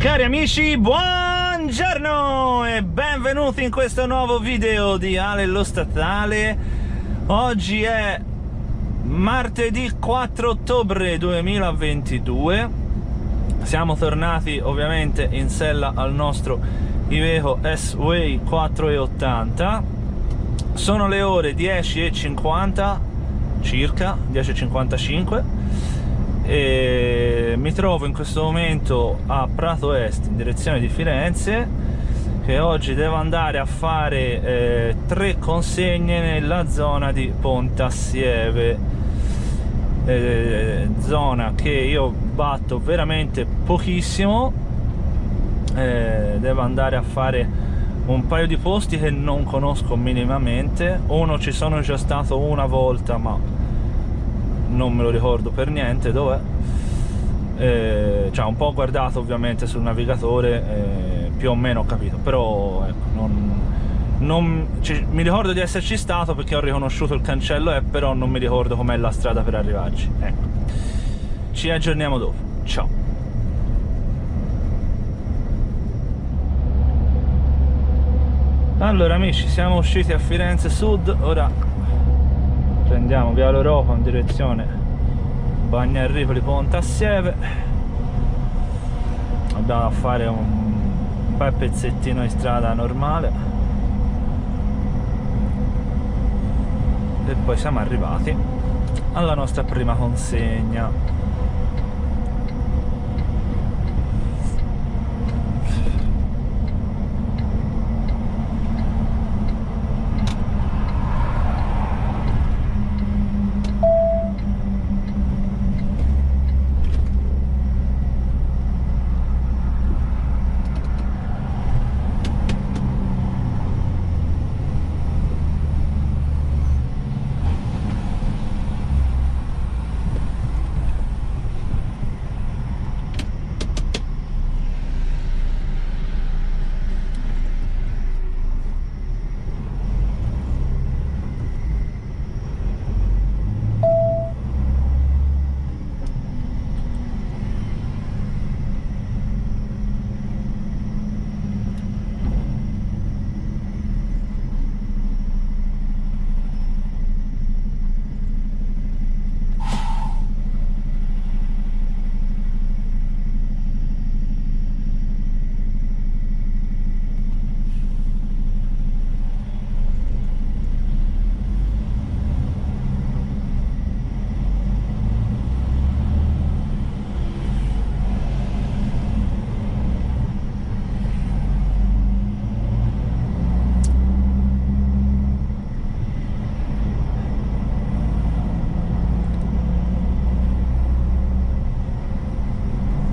Cari amici, buongiorno e benvenuti in questo nuovo video di Ale lo Statale. Oggi è martedì 4 ottobre 2022. Siamo tornati ovviamente in sella al nostro Iveco S-Way 480. Sono le ore 10:50 circa, 10:55, e mi trovo in questo momento a Prato Est in direzione di Firenze, che oggi devo andare a fare 3 consegne nella zona di Pontassieve, zona che io batto veramente pochissimo. Devo andare a fare un paio di posti che non conosco minimamente. Uno ci sono già stato una volta, ma non me lo ricordo per niente dov'è. Cioè, un po' guardato ovviamente sul navigatore, più o meno ho capito, però ecco, mi ricordo di esserci stato perché ho riconosciuto il cancello, però non mi ricordo com'è la strada per arrivarci. Ecco, ci aggiorniamo dopo, ciao. Allora amici, siamo usciti a Firenze Sud, ora prendiamo via l'Europa in direzione Bagnarripoli Pontassieve. Andiamo a fare un bel pezzettino di strada normale e poi siamo arrivati alla nostra prima consegna.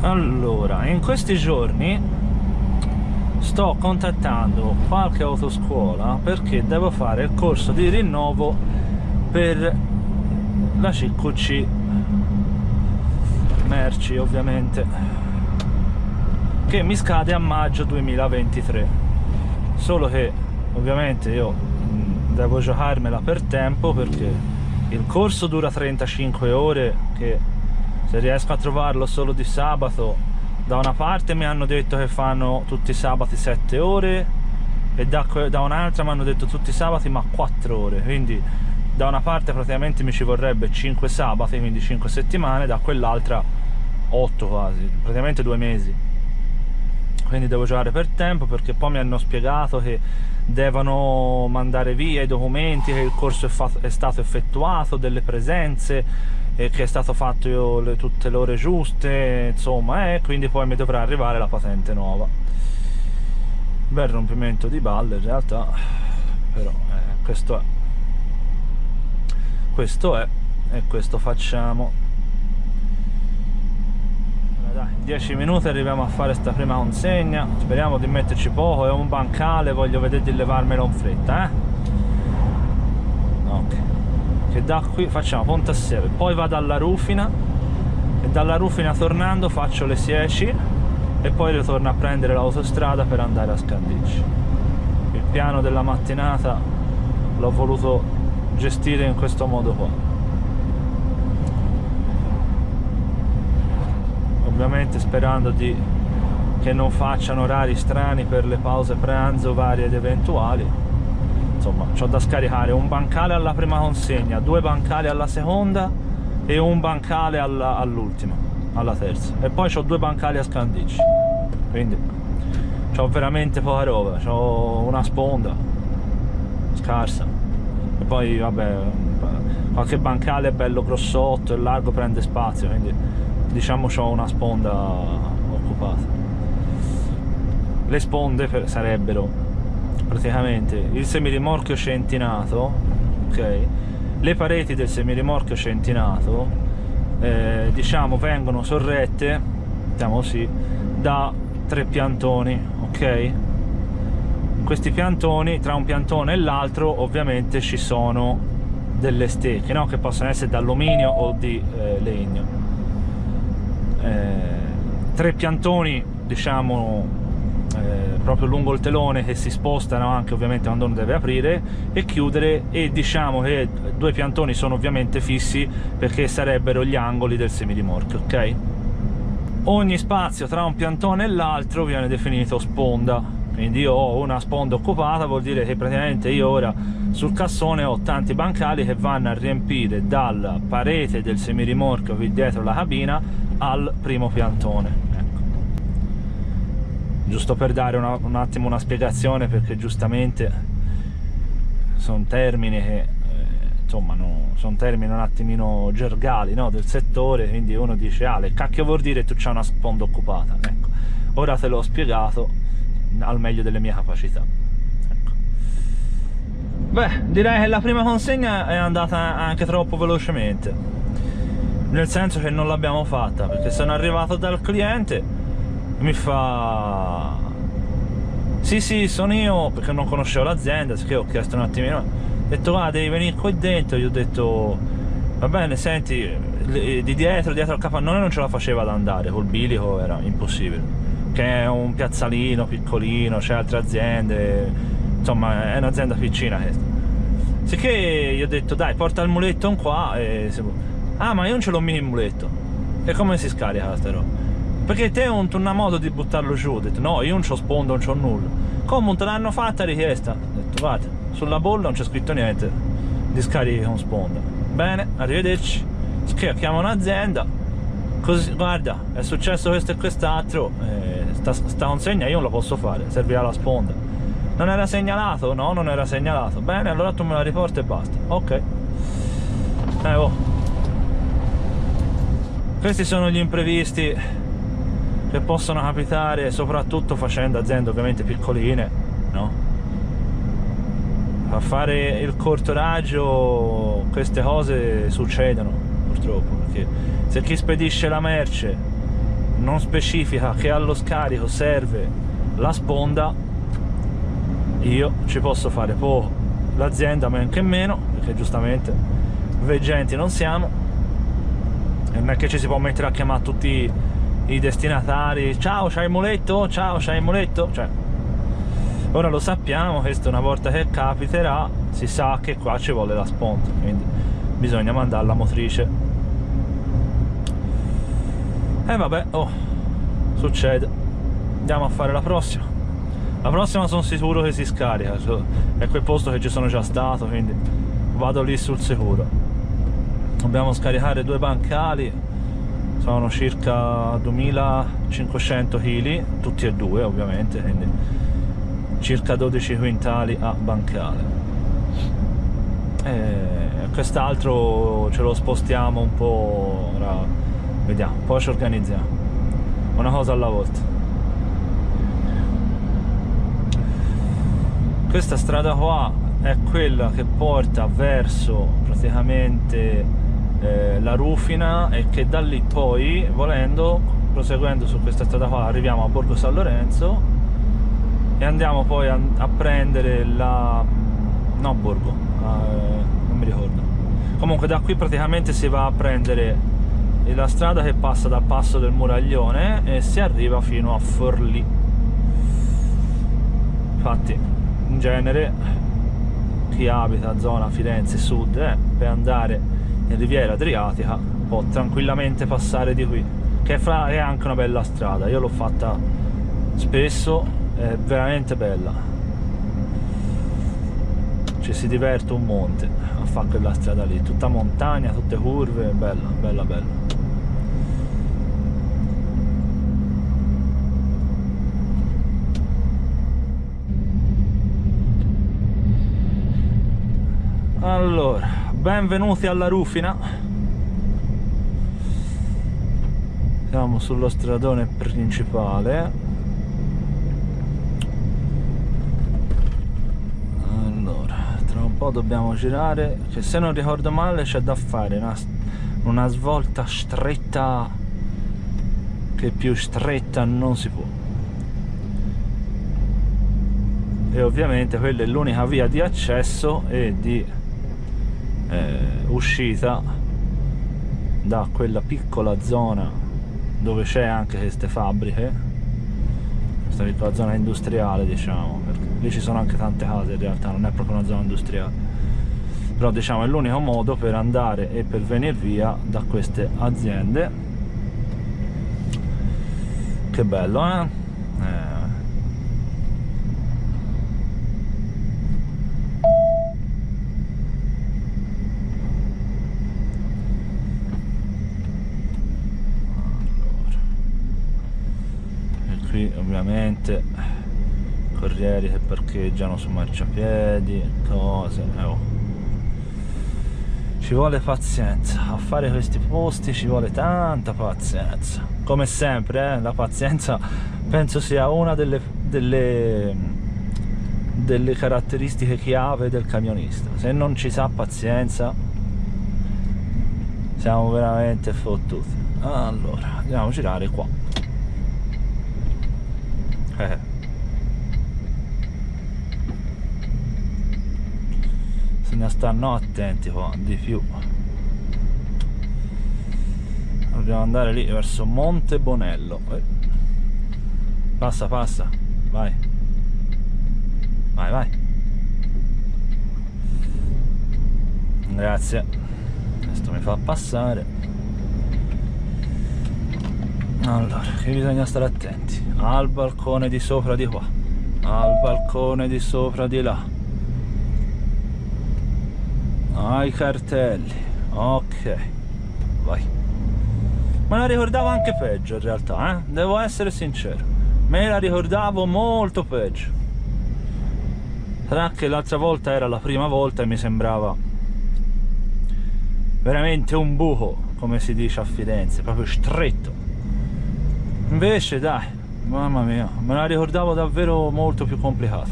Allora, in questi giorni sto contattando qualche autoscuola perché devo fare il corso di rinnovo per la CQC merci, ovviamente, che mi scade a maggio 2023. Solo che ovviamente io devo giocarmela per tempo, perché il corso dura 35 ore, che se riesco a trovarlo solo di sabato, da una parte mi hanno detto che fanno tutti i sabati 7 ore e da un'altra mi hanno detto tutti i sabati ma 4 ore, quindi da una parte praticamente mi ci vorrebbe 5 sabati, quindi 5 settimane, da quell'altra 8 quasi, praticamente 2 mesi. Quindi devo giocare per tempo, perché poi mi hanno spiegato che devono mandare via i documenti, che il corso è stato effettuato, delle presenze, e che è stato fatto tutte le ore giuste, insomma, quindi poi mi dovrà arrivare la patente nuova. Bel rompimento di balle in realtà, però questo è e questo facciamo. Dai, 10 minuti arriviamo a fare sta prima consegna, speriamo di metterci poco. È un bancale, voglio vedere di levarmelo in fretta, ok, che da qui facciamo Pontassieve, poi vado alla Rufina e dalla Rufina tornando faccio le 10 e poi ritorno a prendere l'autostrada per andare a Scandicci. Il piano della mattinata l'ho voluto gestire in questo modo qua. Ovviamente sperando di che non facciano orari strani per le pause pranzo varie ed eventuali. Insomma, c'ho da scaricare un bancale alla prima consegna, 2 bancali alla seconda e un bancale all'ultima, alla terza, e poi c'ho 2 bancali a Scandicci, quindi c'ho veramente poca roba, c'ho una sponda scarsa e poi vabbè qualche bancale è bello grossotto e largo, prende spazio, quindi diciamo c'ho una sponda occupata. Le sponde sarebbero praticamente il semirimorchio centinato, ok? Le pareti del semirimorchio centinato diciamo vengono sorrette, diciamo così, da 3 piantoni, ok? Questi piantoni, tra un piantone e l'altro ovviamente ci sono delle stecche, no? Che possono essere d'alluminio o di legno. 3 piantoni, diciamo, proprio lungo il telone, che si spostano anche ovviamente quando uno deve aprire e chiudere, e diciamo che 2 piantoni sono ovviamente fissi perché sarebbero gli angoli del semirimorchio, ok? Ogni spazio tra un piantone e l'altro viene definito sponda, quindi io ho una sponda occupata, vuol dire che praticamente io ora sul cassone ho tanti bancali che vanno a riempire dalla parete del semirimorchio qui dietro la cabina al primo piantone, ecco. Giusto per dare un attimo una spiegazione, perché giustamente sono termini che insomma sono termini un attimino gergali, no, del settore, quindi uno dice ah, che cacchio vuol dire tu c'hai una sponda occupata, ecco. Ora te l'ho spiegato al meglio delle mie capacità, ecco. Beh, direi che la prima consegna è andata anche troppo velocemente, nel senso che non l'abbiamo fatta, perché sono arrivato dal cliente e mi fa sì sono io, perché non conoscevo l'azienda, che ho chiesto un attimino, ho detto guarda devi venire qui dentro, gli ho detto va bene, senti, di dietro al capannone non ce la faceva ad andare, col bilico era impossibile, che è un piazzalino piccolino, c'è altre aziende, insomma è un'azienda piccina questa. Sicché gli ho detto dai porta il muletto qua e... ah ma io non ce l'ho mica il muletto, e come si scarica sta roba? Perché te hai una modo di buttarlo giù, ho detto no io non c'ho sponda, non c'ho nulla. Come te l'hanno fatta richiesta? Ho detto guarda sulla bolla non c'è scritto niente di scarichi con sponda. Bene, arrivederci. Chiamo un'azienda, così guarda è successo questo e quest'altro, sta consegna io non la posso fare, servirà la sponda. Non era segnalato? No, non era segnalato. Bene, allora tu me la riporti e basta. Ok. Oh. Questi sono gli imprevisti che possono capitare, soprattutto facendo aziende ovviamente piccoline, no? A fare il corto raggio queste cose succedono purtroppo, perché se chi spedisce la merce non specifica che allo scarico serve la sponda, io ci posso fare poco, l'azienda men che meno, perché giustamente veggenti non siamo, e non è che ci si può mettere a chiamare tutti i destinatari, ciao c'hai il muletto, ciao c'hai il muletto, cioè ora lo sappiamo, questo una volta che capiterà si sa che qua ci vuole la sponda, quindi bisogna mandare la motrice. E vabbè, oh, succede. Andiamo a fare la prossima. La prossima sono sicuro che si scarica, è quel posto che ci sono già stato, quindi vado lì sul sicuro. Dobbiamo scaricare 2 bancali, sono circa 2500 kg, tutti e 2 ovviamente, quindi circa 12 quintali a bancale. E quest'altro ce lo spostiamo un po', ora vediamo, poi ci organizziamo, una cosa alla volta. Questa strada qua è quella che porta verso praticamente la Rufina, e che da lì poi, volendo, proseguendo su questa strada qua, arriviamo a Borgo San Lorenzo e andiamo poi a prendere la... no, Borgo, non mi ricordo. Comunque da qui praticamente si va a prendere la strada che passa dal passo del Muraglione e si arriva fino a Forlì. Infatti in genere chi abita zona Firenze Sud per andare in Riviera Adriatica può tranquillamente passare di qui, che è anche una bella strada. Io l'ho fatta spesso, è veramente bella, ci si diverte un monte a fare quella strada lì, tutta montagna, tutte curve, bella, bella, bella. Allora, benvenuti alla Rufina. Siamo sullo stradone principale. Allora, tra un po' dobbiamo girare, che se non ricordo male c'è da fare una svolta stretta, che più stretta non si può. E ovviamente quella è l'unica via di accesso e di uscita da quella piccola zona dove c'è anche queste fabbriche, questa piccola zona industriale, diciamo, perché lì ci sono anche tante case, in realtà non è proprio una zona industriale, però diciamo è l'unico modo per andare e per venire via da queste aziende. Che bello, eh? Qui ovviamente corrieri che parcheggiano su marciapiedi, cose, ci vuole pazienza a fare questi posti, ci vuole tanta pazienza, come sempre, la pazienza penso sia una delle caratteristiche chiave del camionista. Se non ci sa pazienza siamo veramente fottuti. Allora andiamo a girare qua. Se ne stanno attenti qua di più. Dobbiamo andare lì verso Monte Bonello. Passa, passa, vai, vai, vai. Grazie, questo mi fa passare. Allora, che bisogna stare attenti al balcone di sopra di qua, al balcone di sopra di là, ai cartelli. Ok, vai. Me la ricordavo anche peggio in realtà, devo essere sincero, me la ricordavo molto peggio. Sarà che l'altra volta era la prima volta e mi sembrava veramente un buco, come si dice a Firenze, proprio stretto. Invece dai, mamma mia, me la ricordavo davvero molto più complicata.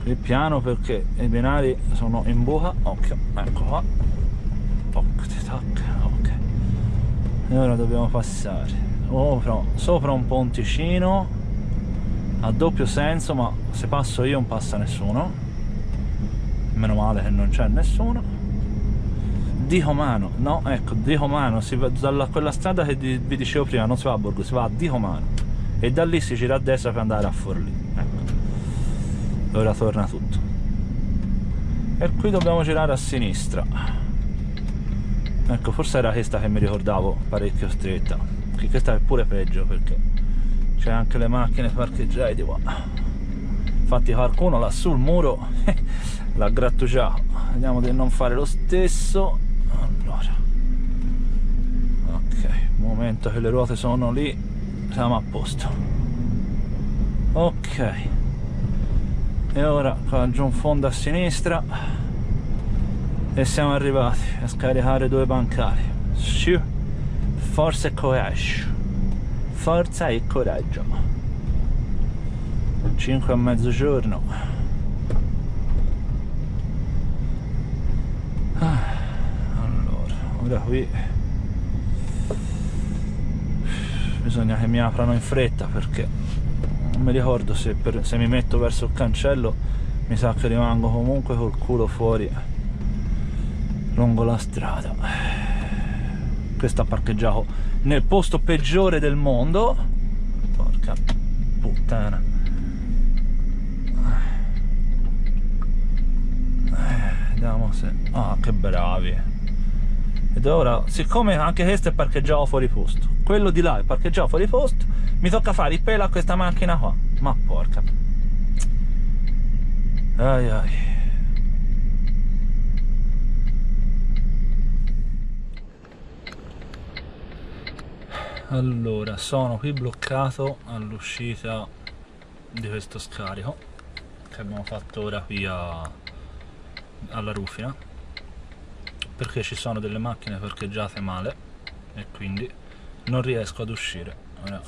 Qui piano perché i binari sono in buca. Occhio, ecco qua. Ok. E ora dobbiamo passare sopra un ponticino a doppio senso, ma se passo io non passa nessuno. Meno male che non c'è nessuno. Di Comano, no, ecco, di Comano si va da quella strada che vi dicevo prima, non si va a Borgo, si va a Di Comano e da lì si gira a destra per andare a Forlì. Ecco, ora torna tutto. E qui dobbiamo girare a sinistra. Ecco, forse era questa che mi ricordavo parecchio stretta, che questa è pure peggio perché c'è anche le macchine parcheggiate di qua. Infatti qualcuno là sul muro l'ha grattugiato. Vediamo di non fare lo stesso. Allora, ok, momento che le ruote sono lì, siamo a posto. Ok, e ora qua giù in fondo a sinistra e siamo arrivati a scaricare 2 bancali. Forza e coraggio, forza e coraggio. 5 a mezzogiorno. Allora, ora qui bisogna che mi aprano in fretta perché non mi ricordo se mi metto verso il cancello mi sa che rimango comunque col culo fuori lungo la strada. Questo ha parcheggiato nel posto peggiore del mondo. Porca puttana. Vediamo se... Ah, che bravi. Ed ora, siccome anche questo è parcheggiato fuori posto, quello di là è parcheggiato fuori posto, mi tocca fare i pelo a questa macchina qua, ma porca. Ai ai. Allora, sono qui bloccato all'uscita di questo scarico che abbiamo fatto ora qui alla Rufina, perché ci sono delle macchine parcheggiate male e quindi non riesco ad uscire. Ora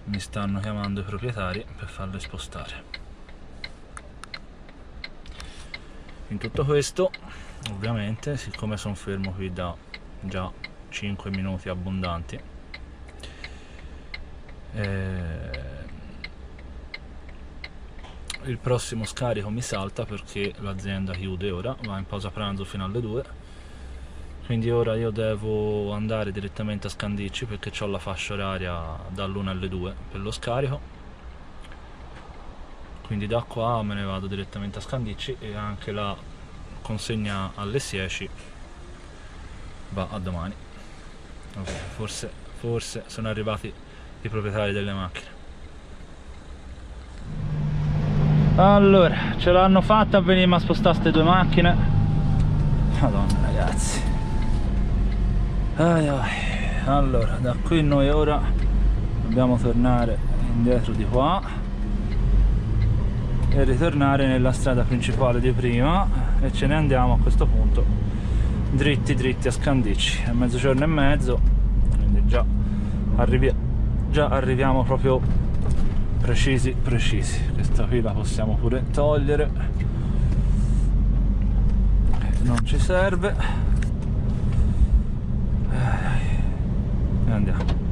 mi stanno chiamando i proprietari per farle spostare. In tutto questo, ovviamente, siccome sono fermo qui da già 5 minuti abbondanti, il prossimo scarico mi salta perché l'azienda chiude ora, va in pausa pranzo fino alle 2, quindi ora io devo andare direttamente a Scandicci perché ho la fascia oraria dall'1 alle 2 per lo scarico, quindi da qua me ne vado direttamente a Scandicci e anche la consegna alle 10 va a domani. Okay, forse sono arrivati i proprietari delle macchine. Allora, ce l'hanno fatta a venire a spostare queste due macchine. Madonna ragazzi. Ai ai. Allora, da qui noi ora dobbiamo tornare indietro di qua e ritornare nella strada principale di prima e ce ne andiamo a questo punto dritti dritti a Scandicci. È mezzogiorno e mezzo, quindi già arriviamo proprio precisi. Questa qui la possiamo pure togliere, non ci serve, e andiamo.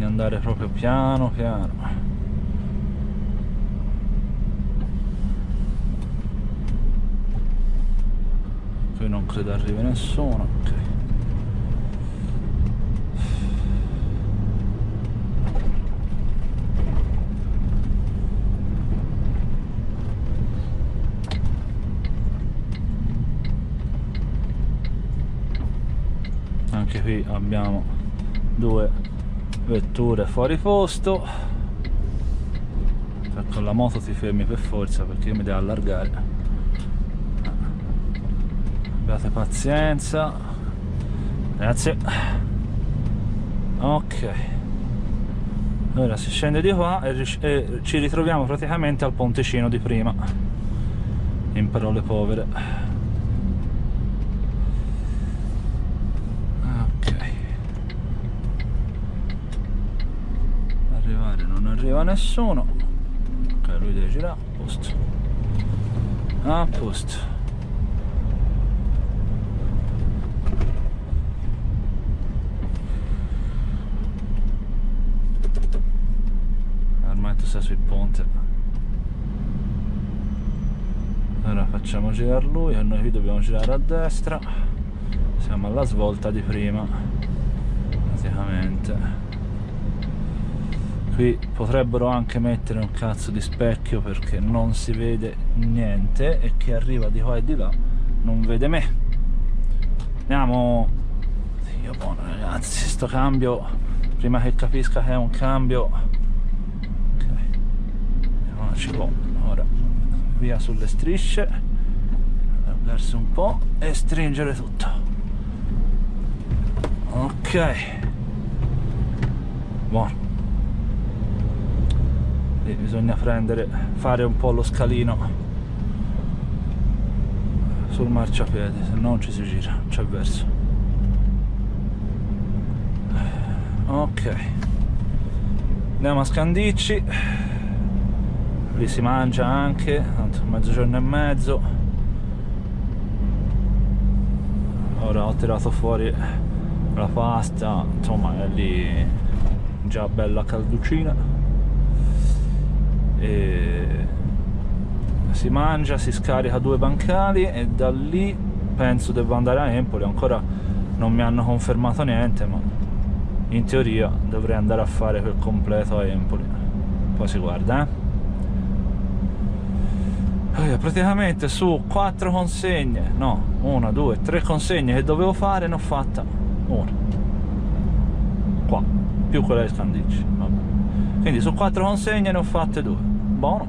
Andare proprio piano piano. Qui non credo arrivi nessuno. Ok. Anche qui abbiamo due vetture fuori posto. Con la moto ti fermi per forza perché io mi devo allargare. Abbiate pazienza, grazie. Ok, ora si scende di qua e ci ritroviamo praticamente al ponticino di prima, in parole povere. Non arriva nessuno. Ok, lui deve girare a posto. A posto. Ormai tu sei sul ponte. Ora facciamo girare lui e noi qui dobbiamo girare a destra. Siamo alla svolta di prima, praticamente. Qui potrebbero anche mettere un cazzo di specchio perché non si vede niente e chi arriva di qua e di là non vede me. Andiamo. Dio buono ragazzi, sto cambio, prima che capisca che è un cambio. Ok, andiamoci qua. Ora via sulle strisce, allargarsi un po' e stringere tutto. Ok, buono. E bisogna fare un po' lo scalino sul marciapiede, se no non ci si gira, non c'è verso. Ok, andiamo a Scandicci, lì si mangia anche, tanto mezzogiorno e mezzo. Ora ho tirato fuori la pasta, insomma è lì già bella calducina. e si mangia, si scarica 2 bancali e da lì penso devo andare a Empoli. Ancora non mi hanno confermato niente, ma in teoria dovrei andare a fare quel completo a Empoli, poi si guarda. Praticamente su 4 consegne, no, 1, 2, 3 consegne che dovevo fare, ne ho fatta una qua, più quella di Scandicci, vabbè. Quindi su 4 consegne ne ho fatte 2, buono.